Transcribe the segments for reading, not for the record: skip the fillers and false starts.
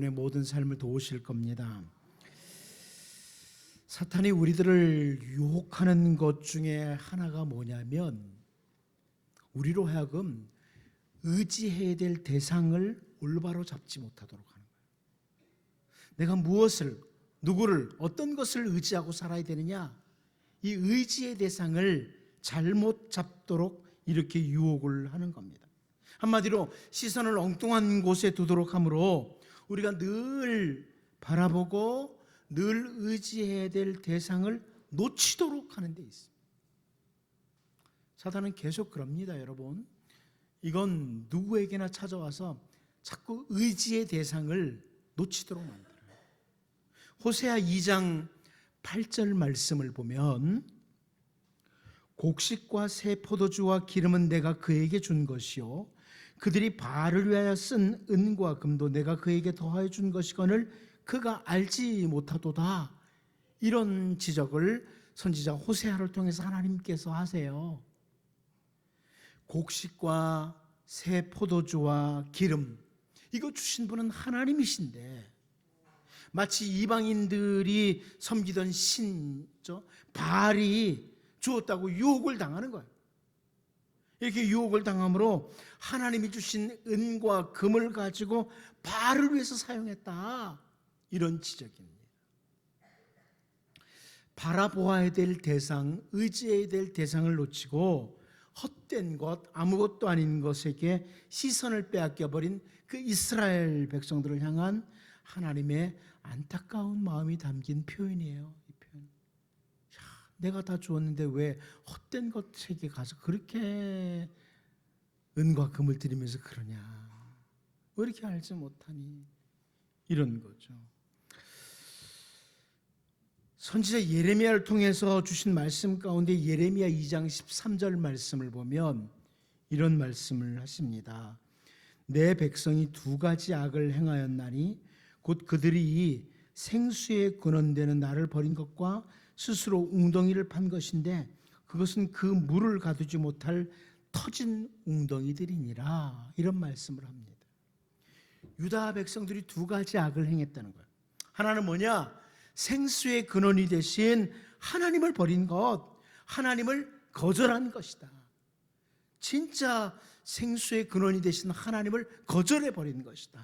여러분의 모든 삶을 도우실 겁니다. 사탄이 우리들을 유혹하는 것 중에 하나가 뭐냐면 우리로 하여금 의지해야 될 대상을 올바로 잡지 못하도록 하는 거예요. 내가 무엇을, 누구를, 어떤 것을 의지하고 살아야 되느냐, 이 의지의 대상을 잘못 잡도록 이렇게 유혹을 하는 겁니다. 한마디로 시선을 엉뚱한 곳에 두도록 하므로 우리가 늘 바라보고 늘 의지해야 될 대상을 놓치도록 하는 데 있습니다. 사탄은 계속 그럽니다, 여러분. 이건 누구에게나 찾아와서 자꾸 의지의 대상을 놓치도록 만들어요. 호세아 2장 8절 말씀을 보면 곡식과 새 포도주와 기름은 내가 그에게 준 것이요 그들이 바알을 위하여 쓴 은과 금도 내가 그에게 더하여 준 것이거늘 그가 알지 못하도다. 이런 지적을 선지자 호세아를 통해서 하나님께서 하세요. 곡식과 새 포도주와 기름, 이거 주신 분은 하나님이신데 마치 이방인들이 섬기던 신죠, 바알이 주었다고 유혹을 당하는 거예요. 이렇게 유혹을 당함으로 하나님이 주신 은과 금을 가지고 바알을 위해서 사용했다, 이런 지적입니다. 바라보아야 될 대상, 의지해야 될 대상을 놓치고 헛된 것, 아무것도 아닌 것에게 시선을 빼앗겨버린 그 이스라엘 백성들을 향한 하나님의 안타까운 마음이 담긴 표현이에요. 이 표현. 내가 다 주었는데 왜 헛된 것에게 가서 그렇게 은과 금을 드리면서 그러냐, 왜 이렇게 알지 못하니, 이런 거죠. 선지자 예레미야를 통해서 주신 말씀 가운데 예레미야 2장 13절 말씀을 보면 이런 말씀을 하십니다. 내 백성이 두 가지 악을 행하였나니 곧 그들이 생수에 근원되는 나를 버린 것과 스스로 웅덩이를 판 것인데 그것은 그 물을 가두지 못할 터진 웅덩이들이니라, 이런 말씀을 합니다. 유다 백성들이 두 가지 악을 행했다는 거예요. 하나는 뭐냐? 생수의 근원이 되신 하나님을 버린 것, 하나님을 거절한 것이다. 진짜 생수의 근원이 되신 하나님을 거절해 버린 것이다.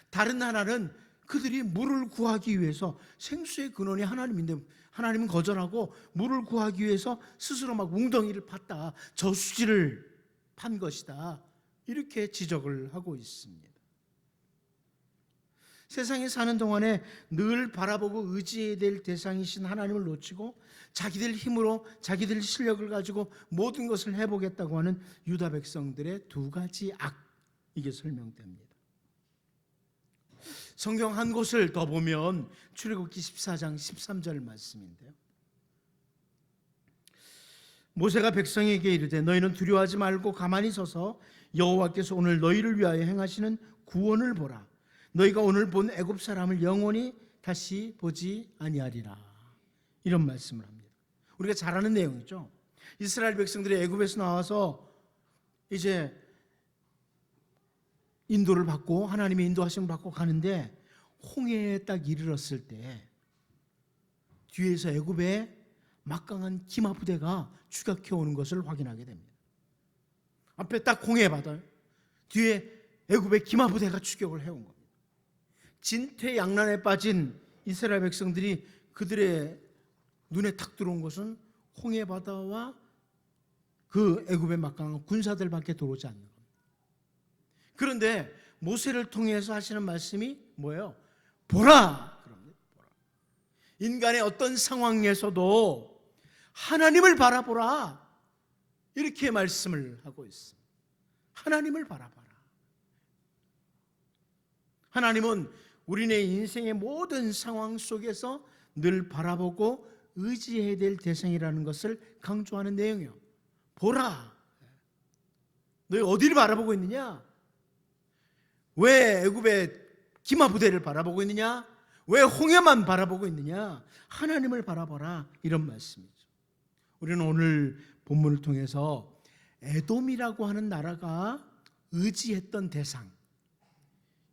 다른 하나는 그들이 물을 구하기 위해서, 생수의 근원이 하나님인데 하나님은 거절하고 물을 구하기 위해서 스스로 막 웅덩이를 팠다, 저수지를 판 것이다, 이렇게 지적을 하고 있습니다. 세상에 사는 동안에 늘 바라보고 의지해야 될 대상이신 하나님을 놓치고 자기들 힘으로 자기들 실력을 가지고 모든 것을 해보겠다고 하는 유다 백성들의 두 가지 악, 이게 설명됩니다. 성경 한 곳을 더 보면 출애굽기 14장 13절 말씀인데요. 모세가 백성에게 이르되 너희는 두려워하지 말고 가만히 서서 여호와께서 오늘 너희를 위하여 행하시는 구원을 보라. 너희가 오늘 본 애굽 사람을 영원히 다시 보지 아니하리라, 이런 말씀을 합니다. 우리가 잘 아는 내용이죠. 이스라엘 백성들이 애굽에서 나와서 이제 인도를 받고 하나님의 인도하심을 받고 가는데 홍해에 딱 이르렀을 때 뒤에서 애굽의 막강한 기마 부대가 추격해 오는 것을 확인하게 됩니다. 앞에 딱 홍해 바다요, 뒤에 애굽의 기마 부대가 추격을 해온 겁니다. 진퇴양난에 빠진 이스라엘 백성들이 그들의 눈에 탁 들어온 것은 홍해 바다와 그 애굽의 막강한 군사들밖에 들어오지 않는 겁니다. 그런데 모세를 통해서 하시는 말씀이 뭐예요? 보라! 인간의 어떤 상황에서도 하나님을 바라보라, 이렇게 말씀을 하고 있습니다. 하나님을 바라봐라. 하나님은 우리네 인생의 모든 상황 속에서 늘 바라보고 의지해야 될 대상이라는 것을 강조하는 내용이에요. 보라, 너희 어디를 바라보고 있느냐? 왜 애굽의 기마 부대를 바라보고 있느냐? 왜 홍해만 바라보고 있느냐? 하나님을 바라보라, 이런 말씀이죠. 우리는 오늘 본문을 통해서 에돔이라고 하는 나라가 의지했던 대상,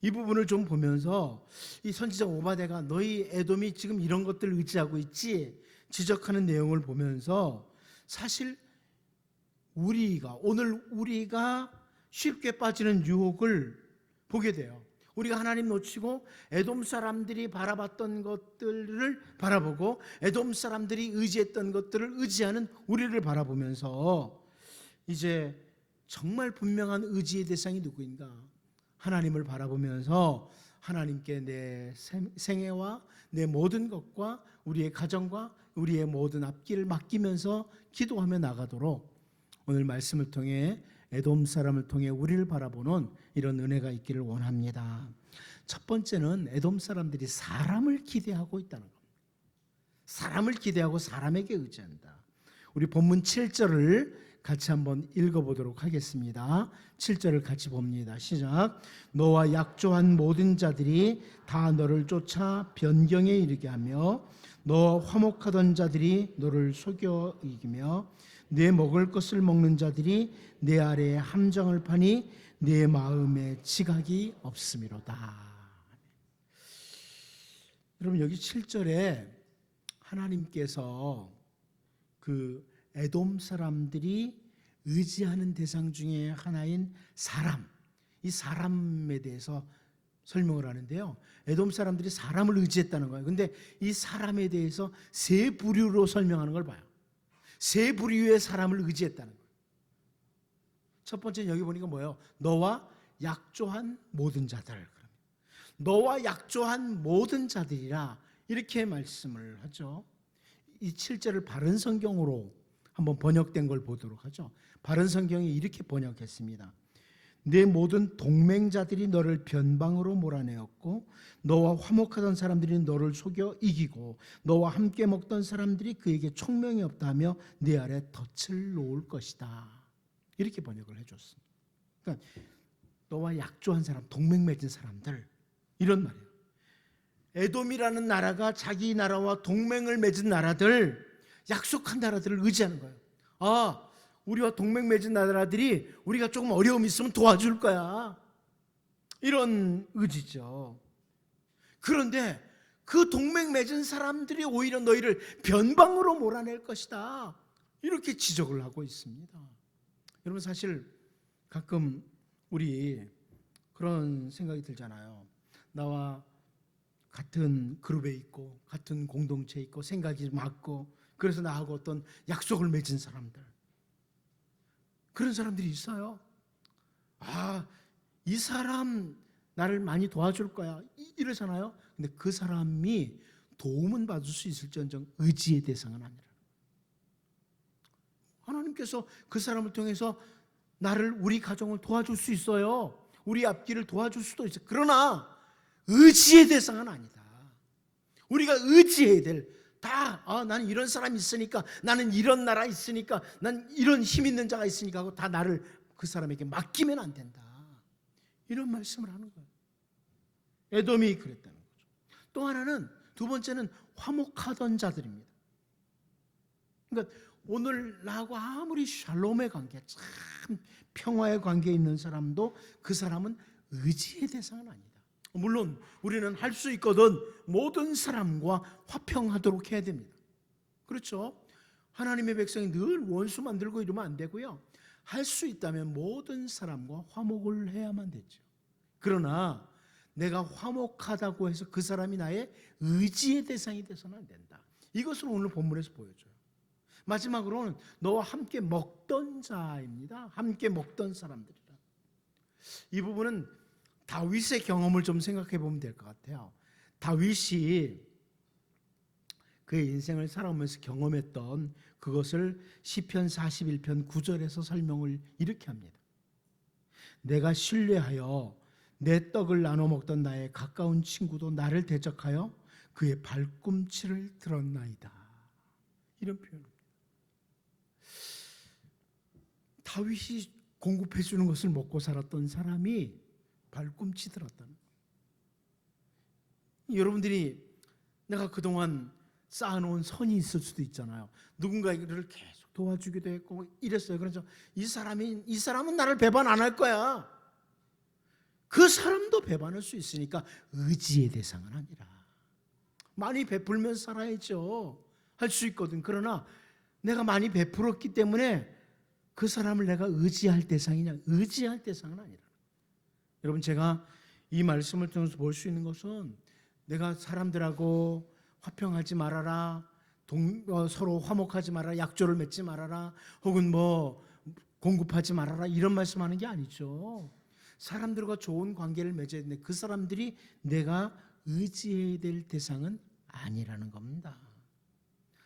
이 부분을 좀 보면서 이 선지자 오바댜가 너희 에돔이 지금 이런 것들을 의지하고 있지 지적하는 내용을 보면서 사실 오늘 우리가 쉽게 빠지는 유혹을 보게 돼요. 우리가 하나님 놓치고 에돔 사람들이 바라봤던 것들을 바라보고 에돔 사람들이 의지했던 것들을 의지하는 우리를 바라보면서 이제 정말 분명한 의지의 대상이 누구인가? 하나님을 바라보면서 하나님께 내 생애와 내 모든 것과 우리의 가정과 우리의 모든 앞길을 맡기면서 기도하며 나가도록 오늘 말씀을 통해 에돔 사람을 통해 우리를 바라보는 이런 은혜가 있기를 원합니다. 첫 번째는 에돔 사람들이 사람을 기대하고 있다는 겁니다. 사람을 기대하고 사람에게 의지한다. 우리 본문 7절을 같이 한번 읽어보도록 하겠습니다. 7절을 같이 봅니다. 시작. 너와 약조한 모든 자들이 다 너를 쫓아 변경에 이르게 하며 너와 화목하던 자들이 너를 속여 이기며 내 먹을 것을 먹는 자들이 내 아래에 함정을 파니 내 마음에 지각이 없음이로다. 여러분 여기 7절에 하나님께서 그 에돔 사람들이 의지하는 대상 중에 하나인 사람, 이 사람에 대해서 설명을 하는데요. 에돔 사람들이 사람을 의지했다는 거예요. 근데 이 사람에 대해서 세 부류로 설명하는 걸 봐요. 세 부류의 사람을 의지했다는 거예요. 첫 번째는 여기 보니까 뭐예요? 너와 약조한 모든 자들. 너와 약조한 모든 자들이라 이렇게 말씀을 하죠. 이 7절을 바른 성경으로 한번 번역된 걸 보도록 하죠. 바른 성경이 이렇게 번역했습니다. 내 모든 동맹자들이 너를 변방으로 몰아내었고 너와 화목하던 사람들이 너를 속여 이기고 너와 함께 먹던 사람들이 그에게 총명이 없다며 네 아래 덫을 놓을 것이다. 이렇게 번역을 해줬습니다. 그러니까 너와 약조한 사람, 동맹 맺은 사람들 이런 말이에요. 에돔이라는 나라가 자기 나라와 동맹을 맺은 나라들, 약속한 나라들을 의지하는 거예요. 아, 우리와 동맹 맺은 나라들이 우리가 조금 어려움이 있으면 도와줄 거야. 이런 의지죠. 그런데 그 동맹 맺은 사람들이 오히려 너희를 변방으로 몰아낼 것이다. 이렇게 지적을 하고 있습니다. 여러분 사실 가끔 우리 그런 생각이 들잖아요. 나와 같은 그룹에 있고 같은 공동체에 있고 생각이 맞고 그래서 나하고 어떤 약속을 맺은 사람들, 그런 사람들이 있어요. 아, 이 사람 나를 많이 도와줄 거야 이러잖아요. 근데 그 사람이 도움은 받을 수 있을지언정 의지의 대상은 아니라 하나님께서 그 사람을 통해서 우리 가정을 도와줄 수 있어요. 우리 앞길을 도와줄 수도 있어요. 그러나 의지의 대상은 아니다. 우리가 의지해야 될 나는 이런 사람이 있으니까, 나는 이런 나라 있으니까, 난 이런 힘 있는 자가 있으니까 하고 다 나를 그 사람에게 맡기면 안 된다. 이런 말씀을 하는 거예요. 에돔이 그랬다는 거죠. 또 하나는, 두 번째는 화목하던 자들입니다. 그러니까 오늘 나하고 아무리 샬롬의 관계, 참 평화의 관계에 있는 사람도 그 사람은 의지의 대상은 아니다. 물론 우리는 할 수 있거든 모든 사람과 화평하도록 해야 됩니다. 그렇죠? 하나님의 백성이 늘 원수 만들고 이러면 안 되고요. 할 수 있다면 모든 사람과 화목을 해야만 되죠. 그러나 내가 화목하다고 해서 그 사람이 나의 의지의 대상이 돼서는 안 된다. 이것을 오늘 본문에서 보여줘요. 마지막으로는 너와 함께 먹던 자입니다. 함께 먹던 사람들이다. 이 부분은 다윗의 경험을 좀 생각해 보면 될 것 같아요. 다윗이 그의 인생을 살아오면서 경험했던 그것을 시편 41편 9절에서 설명을 이렇게 합니다. 내가 신뢰하여 내 떡을 나눠 먹던 나의 가까운 친구도 나를 대적하여 그의 발꿈치를 들었나이다. 이런 표현입니다. 다윗이 공급해 주는 것을 먹고 살았던 사람이 발꿈치 들었다는 거예요. 여러분들이 내가 그동안 쌓아놓은 선이 있을 수도 있잖아요. 누군가를 계속 도와주기도 했고 이랬어요. 그래서 이 사람은 나를 배반 안 할 거야. 그 사람도 배반할 수 있으니까 의지의 대상은 아니라. 많이 베풀면 살아야죠. 할 수 있거든. 그러나 내가 많이 베풀었기 때문에 그 사람을 내가 의지할 대상이냐? 의지할 대상은 아니라. 여러분, 제가 이 말씀을 통해서 볼 수 있는 것은 내가 사람들하고 화평하지 말아라, 서로 화목하지 말아라, 약조를 맺지 말아라, 혹은 공급하지 말아라, 이런 말씀하는 게 아니죠. 사람들과 좋은 관계를 맺어야 되는데 그 사람들이 내가 의지해야 될 대상은 아니라는 겁니다.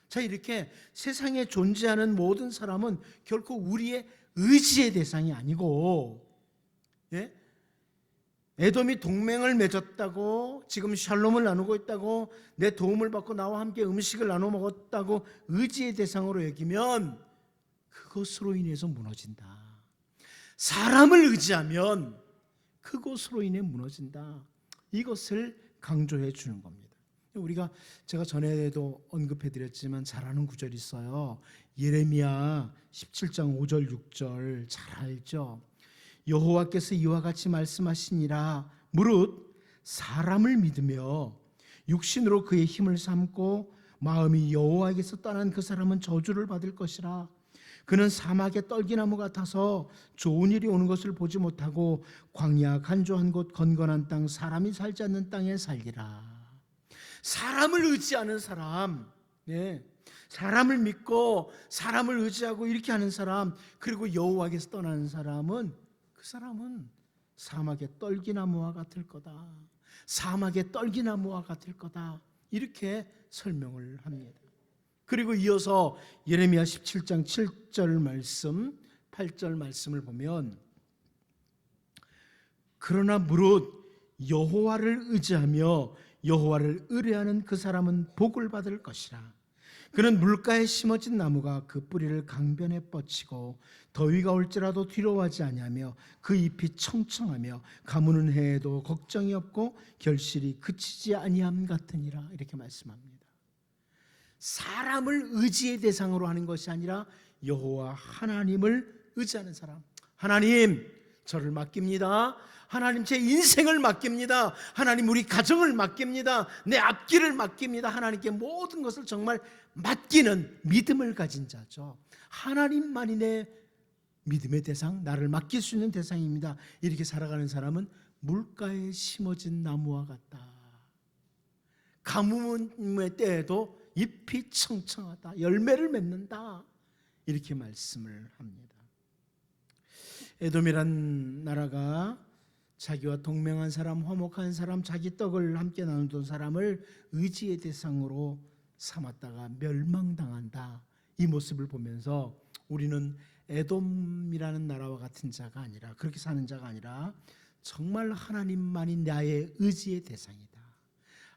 자, 이렇게 세상에 존재하는 모든 사람은 결코 우리의 의지의 대상이 아니고, 예? 에돔이 동맹을 맺었다고, 지금 샬롬을 나누고 있다고, 내 도움을 받고 나와 함께 음식을 나눠 먹었다고 의지의 대상으로 여기면 그것으로 인해서 무너진다. 사람을 의지하면 그것으로 인해 무너진다. 이것을 강조해 주는 겁니다. 제가 전에도 언급해 드렸지만 잘 아는 구절이 있어요. 예레미야 17장 5절 6절 잘 알죠. 여호와께서 이와 같이 말씀하시니라. 무릇 사람을 믿으며 육신으로 그의 힘을 삼고 마음이 여호와에게서 떠난 그 사람은 저주를 받을 것이라. 그는 사막의 떨기나무 같아서 좋은 일이 오는 것을 보지 못하고 광야 간조한 곳 건건한 땅 사람이 살지 않는 땅에 살리라. 사람을 의지하는 사람, 사람을 믿고 사람을 의지하고 이렇게 하는 사람, 그리고 여호와에게서 떠나는 사람은, 그 사람은 사막의 떨기나무와 같을 거다. 사막의 떨기나무와 같을 거다. 이렇게 설명을 합니다. 그리고 이어서 예레미야 17장 7절 말씀, 8절 말씀을 보면, 그러나 무릇 여호와를 의지하며 여호와를 의뢰하는 그 사람은 복을 받을 것이라. 그는 물가에 심어진 나무가 그 뿌리를 강변에 뻗치고 더위가 올지라도 두려워하지 아니하며 그 잎이 청청하며 가무는 해에도 걱정이 없고 결실이 그치지 아니함 같으니라. 이렇게 말씀합니다. 사람을 의지의 대상으로 하는 것이 아니라 여호와 하나님을 의지하는 사람. 하나님, 저를 맡깁니다. 하나님, 제 인생을 맡깁니다. 하나님, 우리 가정을 맡깁니다. 내 앞길을 맡깁니다. 하나님께 모든 것을 정말 맡기는 믿음을 가진 자죠. 하나님만이 내 믿음의 대상, 나를 맡길 수 있는 대상입니다. 이렇게 살아가는 사람은 물가에 심어진 나무와 같다. 가뭄의 때에도 잎이 청청하다, 열매를 맺는다, 이렇게 말씀을 합니다. 에돔이란 나라가 자기와 동맹한 사람, 화목한 사람, 자기 떡을 함께 나누던 사람을 의지의 대상으로 삼았다가 멸망당한다. 이 모습을 보면서 우리는 에돔이라는 나라와 같은 자가 아니라, 그렇게 사는 자가 아니라 정말 하나님만이 나의 의지의 대상이다.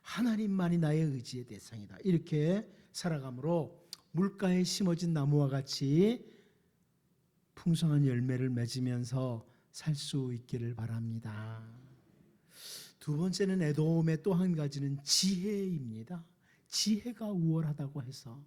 하나님만이 나의 의지의 대상이다. 이렇게 살아감으로 물가에 심어진 나무와 같이 풍성한 열매를 맺으면서 살 수 있기를 바랍니다. 두 번째는 에돔의 또 한 가지는 지혜입니다. 지혜가 우월하다고 해서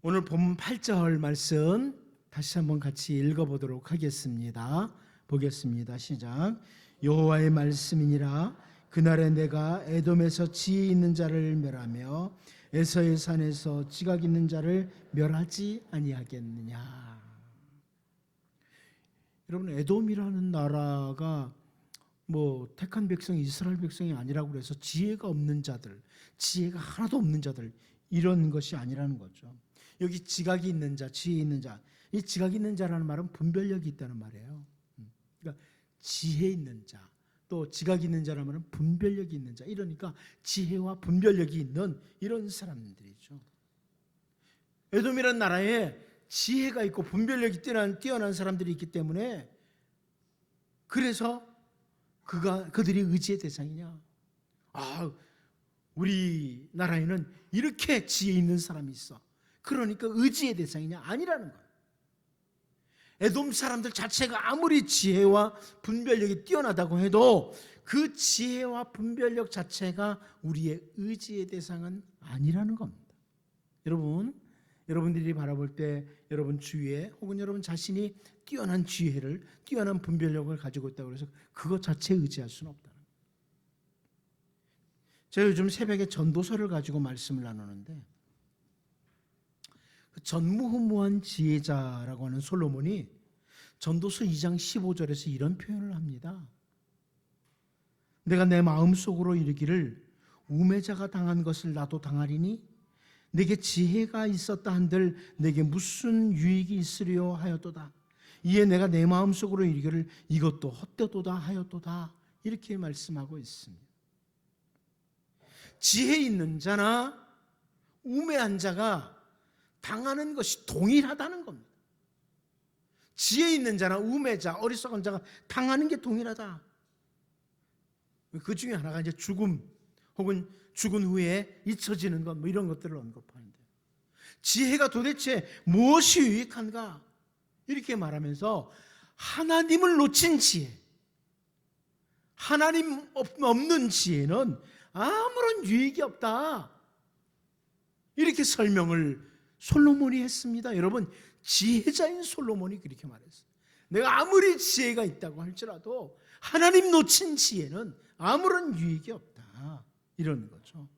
오늘 본 8절 말씀 다시 한번 같이 읽어보도록 하겠습니다. 보겠습니다. 시작. 여호와의 말씀이니라. 그날에 내가 에돔에서 지혜 있는 자를 멸하며 에서의 산에서 지각 있는 자를 멸하지 아니하겠느냐. 여러분, 에돔이라는 나라가 택한 백성, 이스라엘 백성이 아니라고 해서 지혜가 없는 자들, 지혜가 하나도 없는 자들, 이런 것이 아니라는 거죠. 여기 지각이 있는 자, 지혜 있는 자, 이 지각 있는 자라는 말은 분별력이 있다는 말이에요. 그러니까 지혜 있는 자, 또 지각 있는 자라는 말은 분별력이 있는 자, 이러니까 지혜와 분별력이 있는 이런 사람들이죠. 에돔이라는 나라에 지혜가 있고 분별력이 뛰어난 사람들이 있기 때문에, 그래서 그들이 의지의 대상이냐. 우리 나라에는 이렇게 지혜 있는 사람이 있어, 그러니까 의지의 대상이냐. 아니라는 거예요. 에돔 사람들 자체가 아무리 지혜와 분별력이 뛰어나다고 해도 그 지혜와 분별력 자체가 우리의 의지의 대상은 아니라는 겁니다. 여러분들이 바라볼 때 여러분 주위에, 혹은 여러분 자신이 뛰어난 지혜를, 뛰어난 분별력을 가지고 있다고 해서 그것 자체에 의지할 수는 없다는 거예요. 제가 요즘 새벽에 전도서를 가지고 말씀을 나누는데, 전무후무한 지혜자라고 하는 솔로몬이 전도서 2장 15절에서 이런 표현을 합니다. 내가 내 마음속으로 이르기를 우매자가 당한 것을 나도 당하리니 내게 지혜가 있었다 한들 내게 무슨 유익이 있으려 하였도다. 이에 내가 내 마음속으로 이르기를 이것도 헛되도다 하였도다. 이렇게 말씀하고 있습니다. 지혜 있는 자나 우매한 자가 당하는 것이 동일하다는 겁니다. 지혜 있는 자나 우매자, 어리석은 자가 당하는 게 동일하다. 그 중에 하나가 이제 죽음 혹은 죽은 후에 잊혀지는 것, 뭐 이런 것들을 언급하는데, 지혜가 도대체 무엇이 유익한가? 이렇게 말하면서 하나님을 놓친 지혜, 하나님 없는 지혜는 아무런 유익이 없다. 이렇게 설명을 솔로몬이 했습니다. 여러분, 지혜자인 솔로몬이 그렇게 말했어요. 내가 아무리 지혜가 있다고 할지라도 하나님 놓친 지혜는 아무런 유익이 없다. 이런 거죠.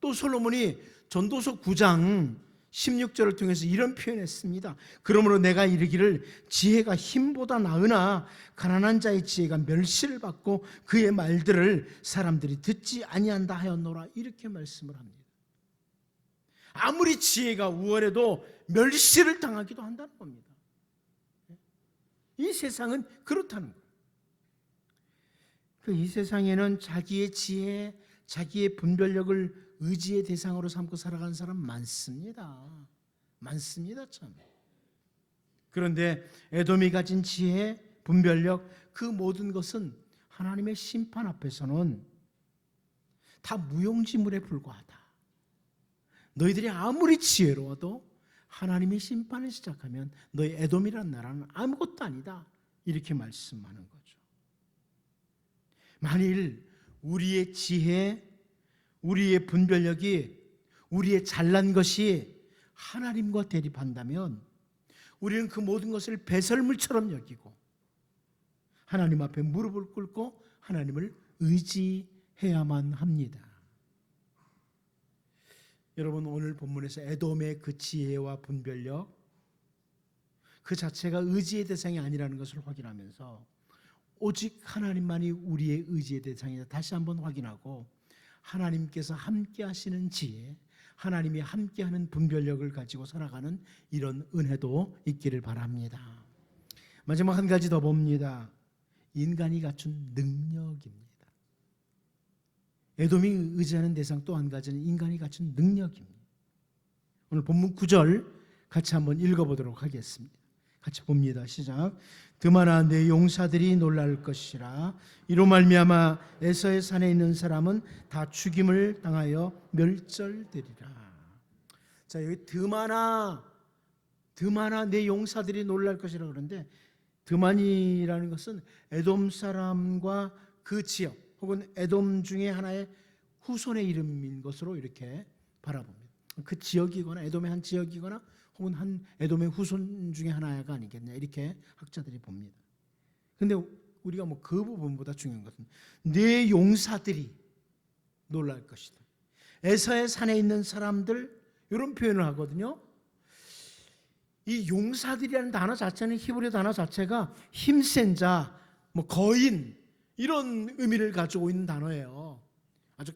또 솔로몬이 전도서 9장 16절을 통해서 이런 표현했습니다. 그러므로 내가 이르기를 지혜가 힘보다 나으나 가난한 자의 지혜가 멸시를 받고 그의 말들을 사람들이 듣지 아니한다 하였노라. 이렇게 말씀을 합니다. 아무리 지혜가 우월해도 멸시를 당하기도 한다는 겁니다. 이 세상은 그렇다는 거예요. 이 세상에는 자기의 지혜, 자기의 분별력을 의지의 대상으로 삼고 살아가는 사람 많습니다. 많습니다, 참. 그런데 에돔이 가진 지혜, 분별력, 그 모든 것은 하나님의 심판 앞에서는 다 무용지물에 불과하다. 너희들이 아무리 지혜로워도 하나님의 심판을 시작하면 너희 에돔이라는 나라는 아무것도 아니다. 이렇게 말씀하는 거죠. 만일 우리의 지혜, 우리의 분별력이, 우리의 잘난 것이 하나님과 대립한다면 우리는 그 모든 것을 배설물처럼 여기고 하나님 앞에 무릎을 꿇고 하나님을 의지해야만 합니다. 여러분, 오늘 본문에서 에돔의 그 지혜와 분별력 그 자체가 의지의 대상이 아니라는 것을 확인하면서 오직 하나님만이 우리의 의지의 대상이다 다시 한번 확인하고, 하나님께서 함께 하시는 지혜, 하나님이 함께하는 분별력을 가지고 살아가는 이런 은혜도 있기를 바랍니다. 마지막 한 가지 더 봅니다. 인간이 갖춘 능력입니다. 에돔이 의지하는 대상 또 한 가지는 인간이 갖춘 능력입니다. 오늘 본문 9절 같이 한번 읽어보도록 하겠습니다. 같이 봅니다. 시작. 드마나 내 용사들이 놀랄 것이라. 이로 말미암아 에서의 산에 있는 사람은 다 죽임을 당하여 멸절되리라. 자, 여기 드마나 내 용사들이 놀랄 것이라 그러는데, 드만이라는 것은 에돔 사람과 그 지역 혹은 에돔 중에 하나의 후손의 이름인 것으로 이렇게 바라봅니다. 그 지역이거나 에돔의 한 지역이거나 혹은 한 에돔의 후손 중에 하나가 아니겠냐, 이렇게 학자들이 봅니다. 그런데 우리가 그 부분보다 중요한 것은 내 용사들이 놀랄 것이다. 에서의 산에 있는 사람들, 이런 표현을 하거든요. 이 용사들이라는 단어 자체는 히브리 단어 자체가 힘센 자, 거인, 이런 의미를 가지고 있는 단어예요. 아주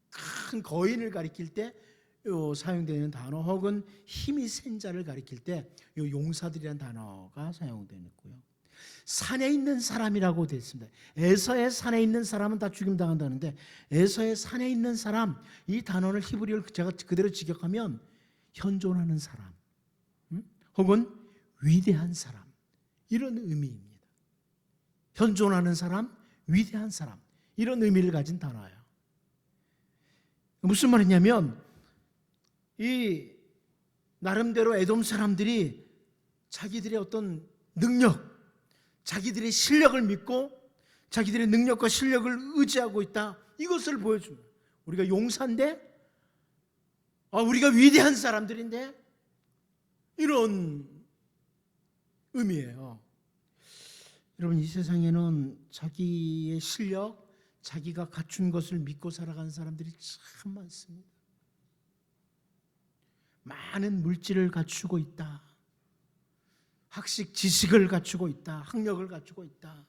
큰 거인을 가리킬 때 사용되는 단어, 혹은 힘이 센 자를 가리킬 때 용사들이라는 단어가 사용되고 있고요. 산에 있는 사람이라고 되어 있습니다. 에서의 산에 있는 사람은 다 죽임당한다는데, 에서의 산에 있는 사람, 이 단어를 히브리어를 제가 그대로 직역하면 현존하는 사람, 혹은 위대한 사람, 이런 의미입니다. 현존하는 사람, 위대한 사람, 이런 의미를 가진 단어예요. 무슨 말이냐면, 이 나름대로 에돔 사람들이 자기들의 어떤 능력, 자기들의 실력을 믿고 자기들의 능력과 실력을 의지하고 있다, 이것을 보여줍니다. 우리가 용사인데, 우리가 위대한 사람들인데, 이런 의미예요. 여러분, 이 세상에는 자기의 실력, 자기가 갖춘 것을 믿고 살아가는 사람들이 참 많습니다. 많은 물질을 갖추고 있다. 학식, 지식을 갖추고 있다. 학력을 갖추고 있다.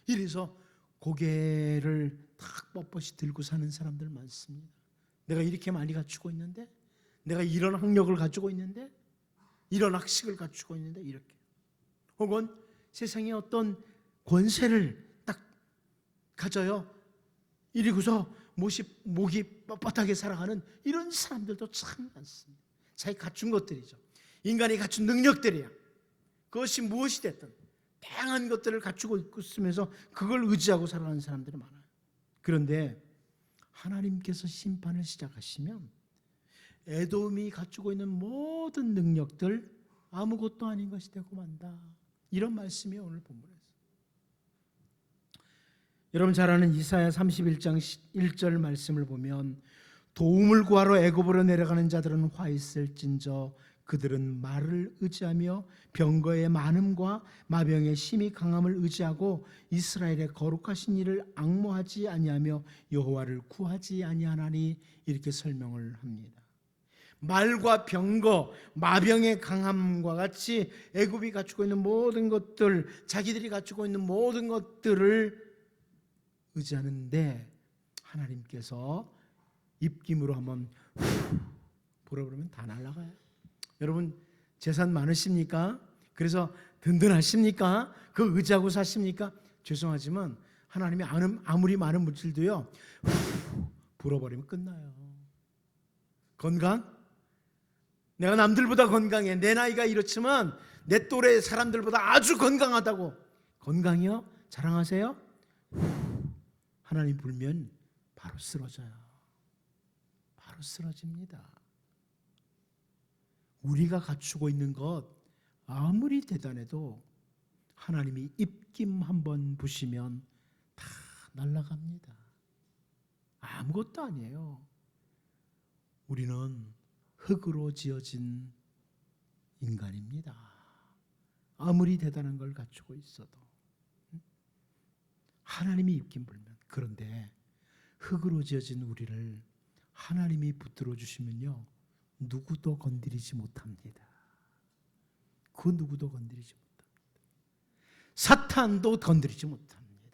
이래서 고개를 탁 뻣뻣이 들고 사는 사람들 많습니다. 내가 이렇게 많이 갖추고 있는데, 내가 이런 학력을 가지고 있는데, 이런 학식을 갖추고 있는데, 이렇게. 혹은 세상에 어떤 권세를 딱 가져요. 이리고서 목이 뻣뻣하게 살아가는 이런 사람들도 참 많습니다. 자기 갖춘 것들이죠. 인간이 갖춘 능력들이야. 그것이 무엇이 됐든 다양한 것들을 갖추고 있으면서 그걸 의지하고 살아가는 사람들이 많아요. 그런데 하나님께서 심판을 시작하시면 에돔이 갖추고 있는 모든 능력들 아무것도 아닌 것이 되고 만다. 이런 말씀이 오늘 본문에서. 여러분 잘 아는 이사야 31장 1절 말씀을 보면 도움을 구하러 애굽으로 내려가는 자들은 화 있을진저 그들은 말을 의지하며 병거의 많음과 마병의 심히 강함을 의지하고 이스라엘의 거룩하신 이를 앙모하지 아니하며 여호와를 구하지 아니하나니 이렇게 설명을 합니다. 말과 병거, 마병의 강함과 같이 애굽이 갖추고 있는 모든 것들, 자기들이 갖추고 있는 모든 것들을 의지하는데 하나님께서 입김으로 한번 불어버리면 다 날아가요. 여러분 재산 많으십니까? 그래서 든든하십니까? 그 의지하고 사십니까? 죄송하지만 하나님이 아무리 많은 물질도요 불어버리면 끝나요. 건강? 내가 남들보다 건강해. 내 나이가 이렇지만 내 또래 사람들보다 아주 건강하다고. 건강이요? 자랑하세요? 하나님 불면 바로 쓰러져요. 바로 쓰러집니다. 우리가 갖추고 있는 것 아무리 대단해도 하나님이 입김 한번 부시면 다 날아갑니다. 아무것도 아니에요. 우리는 흙으로 지어진 인간입니다. 아무리 대단한 걸 갖추고 있어도 하나님이 입김 불면. 그런데 흙으로 지어진 우리를 하나님이 붙들어 주시면요 누구도 건드리지 못합니다. 그 누구도 건드리지 못합니다. 사탄도 건드리지 못합니다.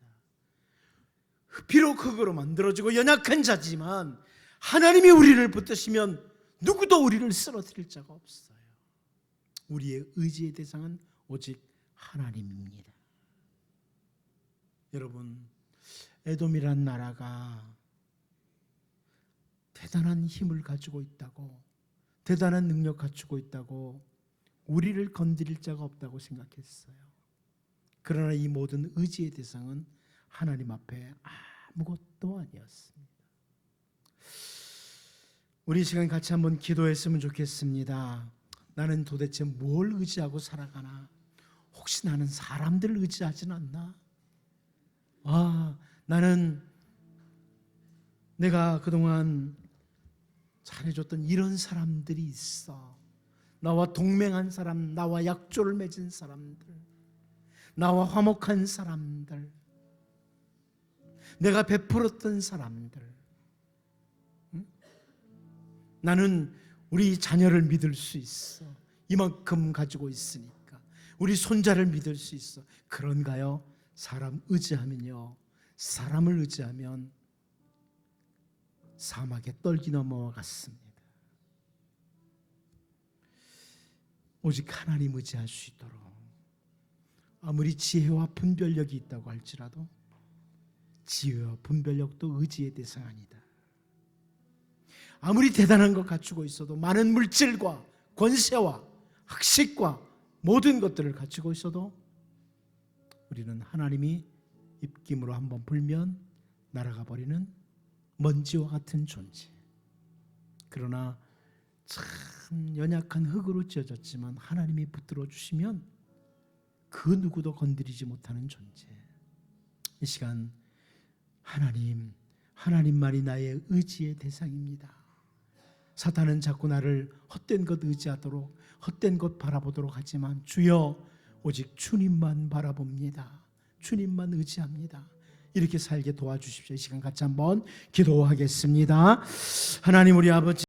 비록 흙으로 만들어지고 연약한 자지만 하나님이 우리를 붙드시면 누구도 우리를 쓰러뜨릴 자가 없어요. 우리의 의지의 대상은 오직 하나님입니다. 여러분, 에돔이란 나라가 대단한 힘을 가지고 있다고, 대단한 능력 갖추고 있다고 우리를 건드릴 자가 없다고 생각했어요. 그러나 이 모든 의지의 대상은 하나님 앞에 아무것도 아니었습니다. 우리 시간 같이 한번 기도했으면 좋겠습니다. 나는 도대체 뭘 의지하고 살아가나? 혹시 나는 사람들을 의지하진 않나? 나는 내가 그동안 잘해줬던 이런 사람들이 있어. 나와 동맹한 사람, 나와 약조를 맺은 사람들, 나와 화목한 사람들, 내가 베풀었던 사람들. 나는 우리 자녀를 믿을 수 있어. 이만큼 가지고 있으니까. 우리 손자를 믿을 수 있어. 그런가요? 사람 의지하면요, 사람을 의지하면 사막에 떨기 넘어와 같습니다. 오직 하나님 의지할 수 있도록, 아무리 지혜와 분별력이 있다고 할지라도 지혜와 분별력도 의지의 대상 아니다. 아무리 대단한 것 갖추고 있어도, 많은 물질과 권세와 학식과 모든 것들을 갖추고 있어도 우리는 하나님이 입김으로 한번 불면 날아가 버리는 먼지와 같은 존재. 그러나 참 연약한 흙으로 지어졌지만 하나님이 붙들어 주시면 그 누구도 건드리지 못하는 존재. 이 시간 하나님만이 나의 의지의 대상입니다. 사탄은 자꾸 나를 헛된 것 의지하도록, 헛된 것 바라보도록 하지만 주여 오직 주님만 바라봅니다. 주님만 의지합니다. 이렇게 살게 도와주십시오. 이 시간 같이 한번 기도하겠습니다. 하나님 우리 아버지,